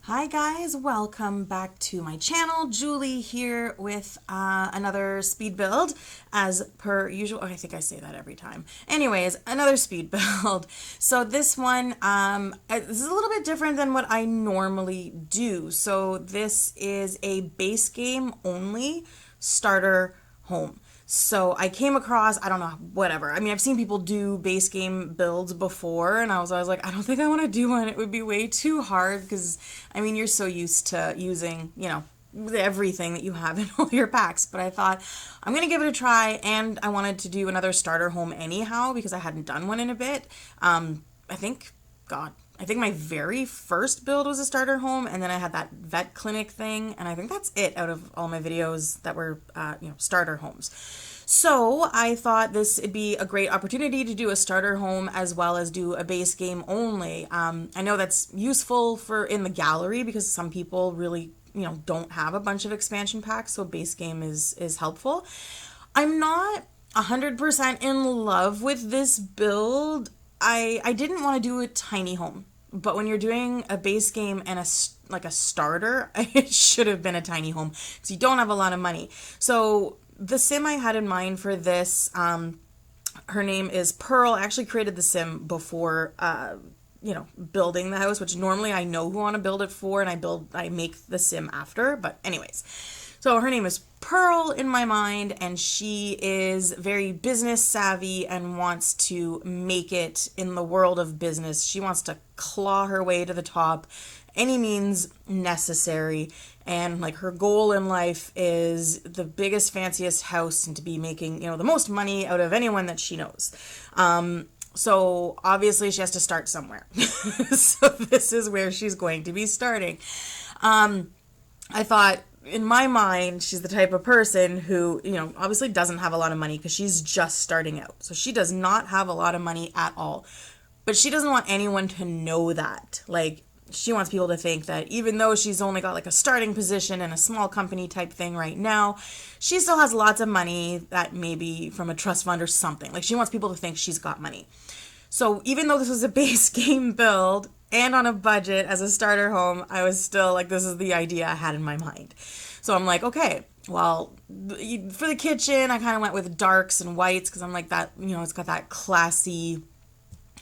Hi guys, welcome back to my channel. Julie here with another speed build as per usual. Oh, I think I say that every time. Anyways, another speed build. So this one, this is a little bit different than what I normally do. So this is a base game only starter home. So I came across, I don't know, whatever. I mean, I've seen people do base game builds before, and I was always like, I don't think I want to do one. It would be way too hard because, I mean, you're so used to using, everything that you have in all your packs. But I thought, I'm going to give it a try, and I wanted to do another starter home anyhow because I hadn't done one in a bit. I think my very first build was a starter home, and then I had that vet clinic thing, and I think that's it out of all my videos that were, starter homes. So I thought this would be a great opportunity to do a starter home as well as do a base game only. I know that's useful for in the gallery because some people really, don't have a bunch of expansion packs, so base game is helpful. I'm not 100% in love with this build. I didn't want to do a tiny home, but when you're doing a base game and a starter, it should have been a tiny home because you don't have a lot of money. So the sim I had in mind for this, her name is Pearl. I actually created the sim before, building the house, which normally I know who I want to build it for, and I make the sim after. But anyways, so her name is Pearl in my mind, and she is very business savvy and wants to make it in the world of business. She wants to claw her way to the top, any means necessary. And like her goal in life is the biggest, fanciest house and to be making, the most money out of anyone that she knows. So obviously she has to start somewhere. So this is where she's going to be starting. I thought, in my mind, she's the type of person who, obviously doesn't have a lot of money because she's just starting out. So she does not have a lot of money at all. But she doesn't want anyone to know that. Like, she wants people to think that even though she's only got like a starting position in a small company type thing right now, she still has lots of money that maybe from a trust fund or something. Like, she wants people to think she's got money. So even though this was a base game build and on a budget as a starter home, I was still like, this is the idea I had in my mind. So I'm like, okay, well, for the kitchen, I kind of went with darks and whites because I'm like that, it's got that classy,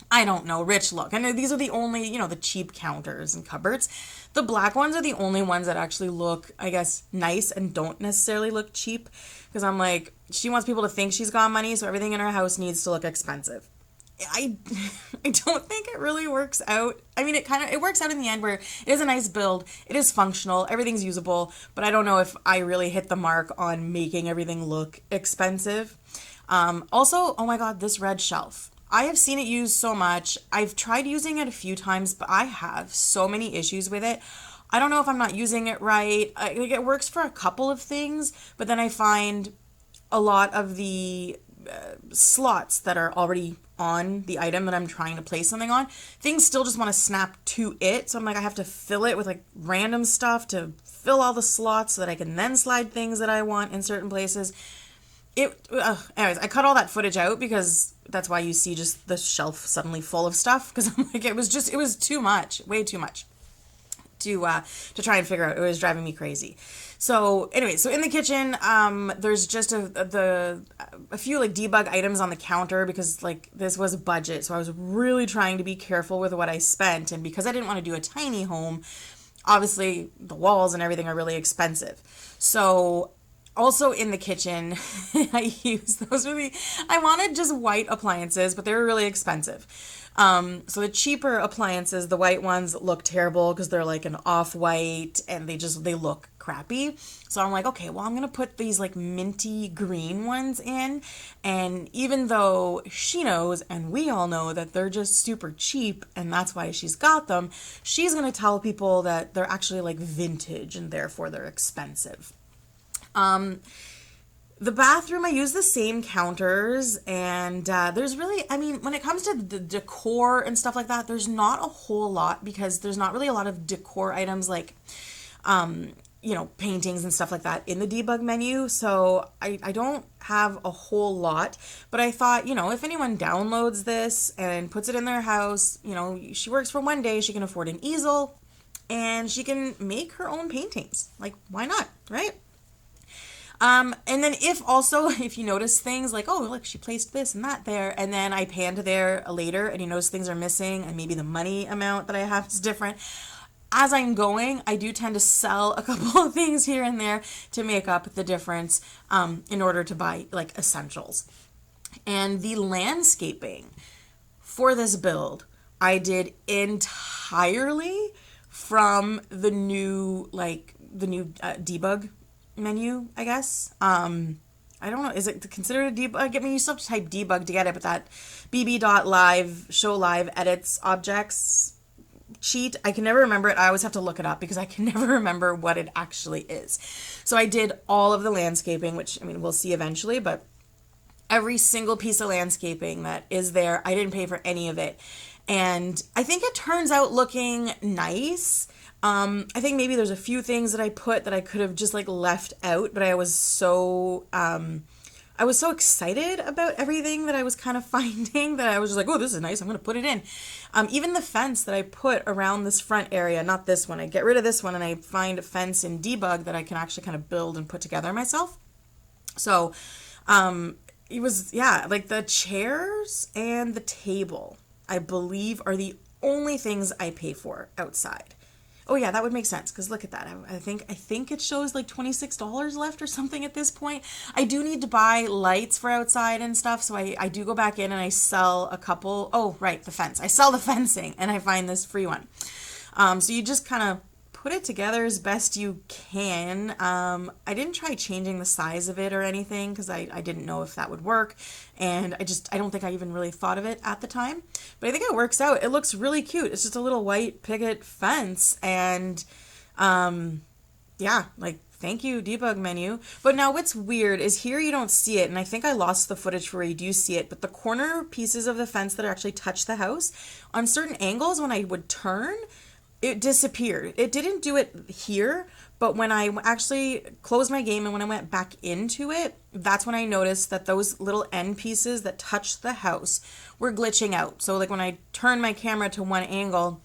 I don't know, rich look. And these are the only, the cheap counters and cupboards. The black ones are the only ones that actually look, I guess, nice and don't necessarily look cheap because I'm like, she wants people to think she's got money, so everything in her house needs to look expensive. I don't think it really works out. I mean, it works out in the end where it is a nice build, it is functional, everything's usable, but I don't know if I really hit the mark on making everything look expensive. Also, oh my god, this red shelf. I have seen it used so much. I've tried using it a few times, but I have so many issues with it. I don't know if I'm not using it right. It works for a couple of things, but then I find a lot of the slots that are already on the item that I'm trying to place something on, things still just want to snap to it. So I'm like, I have to fill it with like random stuff to fill all the slots so that I can then slide things that I want in certain places. Anyways, I cut all that footage out because that's why you see just the shelf suddenly full of stuff, because I'm like, it was too much, way too much to try and figure out. It was driving me crazy. So anyway, so in the kitchen, there's just a few like debug items on the counter because like this was a budget. So I was really trying to be careful with what I spent. And because I didn't want to do a tiny home, obviously the walls and everything are really expensive. So also in the kitchen, I wanted just white appliances, but they were really expensive. So the cheaper appliances, the white ones, look terrible because they're like an off-white and they look crappy. So I'm like, okay, well, I'm going to put these like minty green ones in. And even though she knows and we all know that they're just super cheap and that's why she's got them, she's going to tell people that they're actually like vintage and therefore they're expensive. The bathroom, I use the same counters, and there's really, I mean, when it comes to the decor and stuff like that, there's not a whole lot because there's not really a lot of decor items like, paintings and stuff like that in the debug menu. So I don't have a whole lot, but I thought, if anyone downloads this and puts it in their house, she works for one day, she can afford an easel. and she can make her own paintings. Like, why not, right? And then if you notice things like, oh, look, she placed this and that there, and then I pan to there later and you notice things are missing and maybe the money amount that I have is different. As I'm going, I do tend to sell a couple of things here and there to make up the difference in order to buy like essentials. And the landscaping for this build, I did entirely from the new debug menu, I guess. I don't know, is it considered a debug? I mean, you still have to type debug to get it, but that bb.live show live edits objects cheat, I can never remember it. I always have to look it up because I can never remember what it actually is. So I did all of the landscaping, which, I mean, we'll see eventually, but every single piece of landscaping that is there, I didn't pay for any of it. And I think it turns out looking nice. I think maybe there's a few things that I put that I could have just like left out, but I was so excited about everything that I was kind of finding that I was just like, oh, this is nice, I'm going to put it in. Even the fence that I put around this front area, not this one, I get rid of this one and I find a fence in debug that I can actually kind of build and put together myself. So, it was, yeah, like the chairs and the table, I believe, are the only things I pay for outside. Oh yeah, that would make sense because look at that. I think it shows like $26 left or something at this point. I do need to buy lights for outside and stuff, so I do go back in and I sell a couple. Oh, right, the fence. I sell the fencing and I find this free one. So you just kind of put it together as best you can. I didn't try changing the size of it or anything because I didn't know if that would work, and I don't think I even really thought of it at the time, but I think it works out. It looks really cute. It's just a little white picket fence, and yeah, like, thank you, debug menu. But now what's weird is here you don't see it, and I think I lost the footage for where you do see it, but the corner pieces of the fence that actually touch the house, on certain angles when I would turn, it disappeared. It didn't do it here, but when I actually closed my game and when I went back into it, that's when I noticed that those little end pieces that touched the house were glitching out. So like when I turn my camera to one angle,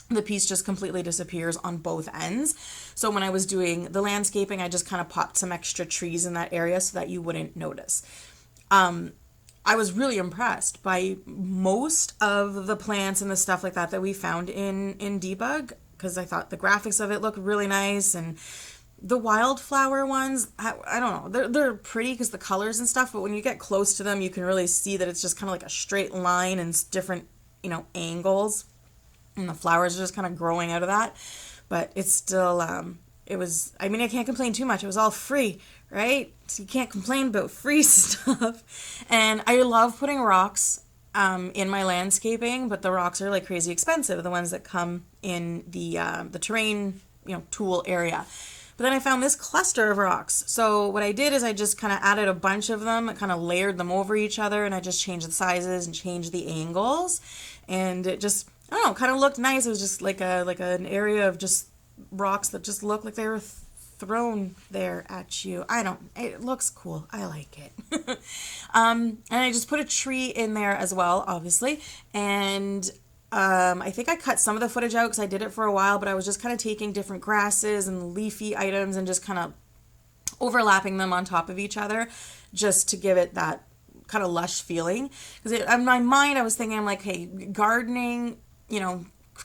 the piece just completely disappears on both ends. So when I was doing the landscaping, I just kind of popped some extra trees in that area so that you wouldn't notice. I was really impressed by most of the plants and the stuff like that we found in debug, because I thought the graphics of it looked really nice, and the wildflower ones, I don't know, they're pretty because the colors and stuff, but when you get close to them, you can really see that it's just kind of like a straight line and different, angles, and the flowers are just kind of growing out of that. But it's still, I can't complain too much. It was all free, right? So you can't complain about free stuff. And I love putting rocks in my landscaping, but the rocks are like crazy expensive, the ones that come in the terrain, tool area. But then I found this cluster of rocks. So what I did is I just kind of added a bunch of them, kind of layered them over each other, and I just changed the sizes and changed the angles. And it just, I don't know, kind of looked nice. It was just like an area of just rocks that just looked like they were thrown there at you. It looks cool. I like it. And I just put a tree in there as well, obviously. And I think I cut some of the footage out because I did it for a while, but I was just kind of taking different grasses and leafy items and just kind of overlapping them on top of each other just to give it that kind of lush feeling. Because in my mind, I was thinking, I'm like, hey, gardening,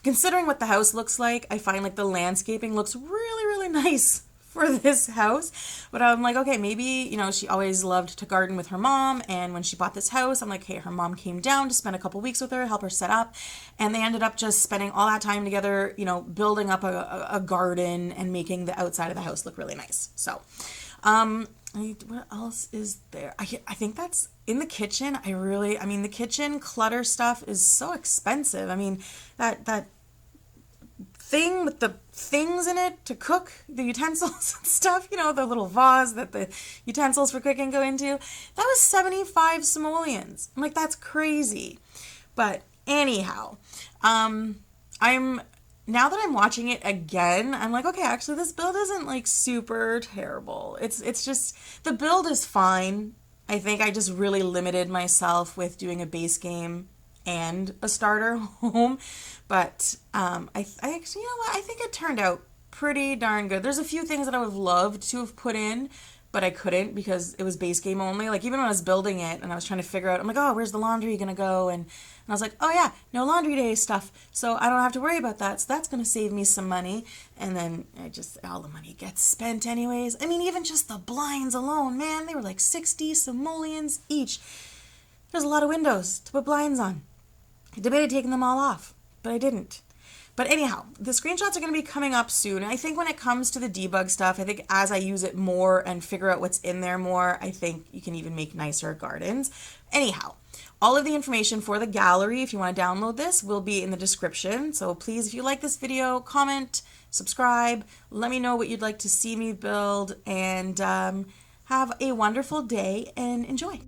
considering what the house looks like, I find like the landscaping looks really, really nice for this house. But I'm like, okay, maybe, she always loved to garden with her mom. And when she bought this house, I'm like, hey, her mom came down to spend a couple weeks with her, help her set up. And they ended up just spending all that time together, building up a garden and making the outside of the house look really nice. So, what else is there? I think that's in the kitchen. The kitchen clutter stuff is so expensive. I mean, that thing with the things in it to cook, the utensils and stuff, the little vase that the utensils for cooking go into, that was 75 simoleons. I'm like, that's crazy. But anyhow, now that I'm watching it again, I'm like, okay, actually this build isn't like super terrible. It's just, the build is fine. I think I just really limited myself with doing a base game and a starter home. But I actually, you know what? I think it turned out pretty darn good. There's a few things that I would have loved to have put in, but I couldn't because it was base game only. Like even when I was building it and I was trying to figure out, I'm like, oh, where's the laundry gonna go? And I was like, oh yeah, no laundry day stuff. So I don't have to worry about that. So that's gonna save me some money. And then all the money gets spent anyways. I mean, even just the blinds alone, man, they were like 60 simoleons each. There's a lot of windows to put blinds on. I debated taking them all off, but I didn't. But anyhow, the screenshots are going to be coming up soon. And I think when it comes to the debug stuff, I think as I use it more and figure out what's in there more, I think you can even make nicer gardens. Anyhow, all of the information for the gallery, if you want to download this, will be in the description. So please, if you like this video, comment, subscribe, let me know what you'd like to see me build, and have a wonderful day and enjoy.